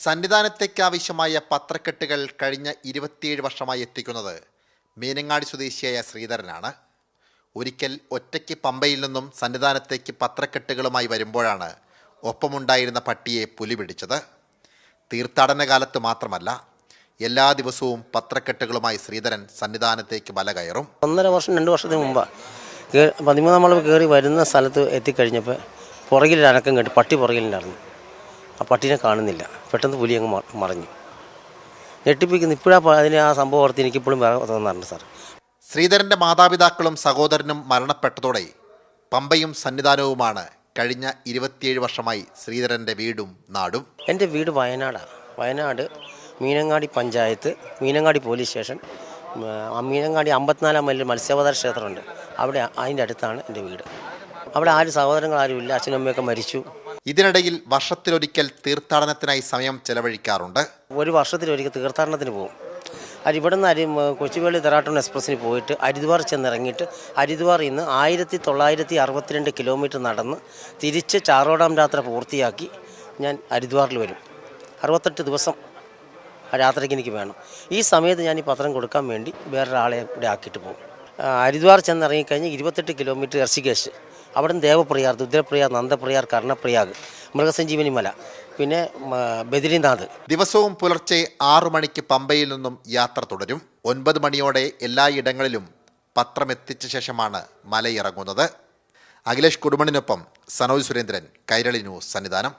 സന്നിധാനത്തേക്കാവശ്യമായ പത്രക്കെട്ടുകൾ കഴിഞ്ഞ 27 വർഷമായി എത്തിക്കുന്നത് മീനങ്ങാടി സ്വദേശിയായ ശ്രീധരനാണ്. ഒരിക്കൽ ഒറ്റയ്ക്ക് പമ്പയിൽ നിന്നും സന്നിധാനത്തേക്ക് പത്രക്കെട്ടുകളുമായി വരുമ്പോഴാണ് ഒപ്പമുണ്ടായിരുന്ന പട്ടിയെ പുലി പിടിച്ചത്. തീർത്ഥാടന കാലത്ത് മാത്രമല്ല, എല്ലാ ദിവസവും പത്രക്കെട്ടുകളുമായി ശ്രീധരൻ സന്നിധാനത്തേക്ക് മല കയറും. 1.5 വർഷം 2 വർഷത്തിന് മുമ്പ് 13 നമ്മൾ കയറി വരുന്ന സ്ഥലത്ത് എത്തിക്കഴിഞ്ഞപ്പോൾ പുറകിലൊരു അനക്കം കേട്ട് പട്ടി പുറകിലുണ്ടായിരുന്നു. ആ പട്ടീനെ കാണുന്നില്ല. പെട്ടെന്ന് പുലി അങ്ങ് മറഞ്ഞു. ഞെട്ടിപ്പിക്കുന്നു. ഇപ്പോഴാണ് അതിന് ആ സംഭവം ഓർത്ത് എനിക്കിപ്പോഴും തോന്നാറുണ്ട് സാർ. ശ്രീധരൻ്റെ മാതാപിതാക്കളും സഹോദരനും മരണപ്പെട്ടതോടെ പമ്പയും സന്നിധാനവുമാണ് കഴിഞ്ഞ 27 വർഷമായി ശ്രീധരൻ്റെ വീടും നാടും. എൻ്റെ വീട് വയനാടാണ്. വയനാട് മീനങ്ങാടി പഞ്ചായത്ത്, മീനങ്ങാടി പോലീസ് സ്റ്റേഷൻ, മീനങ്ങാടി 54 മൈലിൽ മത്സ്യാവതാര ക്ഷേത്രമുണ്ട്. അവിടെ അതിൻ്റെ അടുത്താണ് എൻ്റെ വീട്. അവിടെ ആരും സഹോദരങ്ങളാരുമില്ല. അച്ഛനും അമ്മയൊക്കെ മരിച്ചു. ഇതിനിടയിൽ വർഷത്തിലൊരിക്കൽ തീർത്ഥാടനത്തിനായി സമയം ചെലവഴിക്കാറുണ്ട്. ഒരു വർഷത്തിലൊരിക്കൽ തീർത്ഥാടനത്തിന് പോകും. ഇവിടെ നിന്ന് കൊച്ചുവേളി തെറാട്ടൂൺ എക്സ്പ്രസ്സിന് പോയിട്ട് ഹരിദ്വാർ ചെന്നിറങ്ങിയിട്ട് ഹരിദ്വാറിൽ നിന്ന് 1962 കിലോമീറ്റർ നടന്ന് തിരിച്ച് ചാറോഡാം യാത്ര പൂർത്തിയാക്കി ഞാൻ ഹരിദ്വാറിൽ വരും. 68 ദിവസം യാത്രയ്ക്ക് എനിക്ക് വേണം. ഈ സമയത്ത് ഞാൻ ഈ പത്രം കൊടുക്കാൻ വേണ്ടി വേറൊരാളെ ഇവിടെ ആക്കിയിട്ട് പോകും. ഹരിദ്വാർ ചെന്നിറങ്ങിക്കഴിഞ്ഞ് 28 കിലോമീറ്റർ ഋഷികേശ്, അവിടെ നിന്ന് ദേവപ്രയാർ, രുദ്രപ്രയാർ, നന്ദപ്രയാർ, കർണപ്രയാഗ്, മൃഗസഞ്ജീവനി മല, പിന്നെ ബദ്രിനാഥ്. ദിവസവും പുലർച്ചെ 6 മണിക്ക് പമ്പയിൽ നിന്നും യാത്ര തുടരും. 9 മണിയോടെ എല്ലായിടങ്ങളിലും പത്രം എത്തിച്ച ശേഷമാണ് മലയിറങ്ങുന്നത്. അഖിലേഷ് കുടുംബിനൊപ്പം സനോജ് സുരേന്ദ്രൻ, കൈരളി ന്യൂസ്, സന്നിധാനം.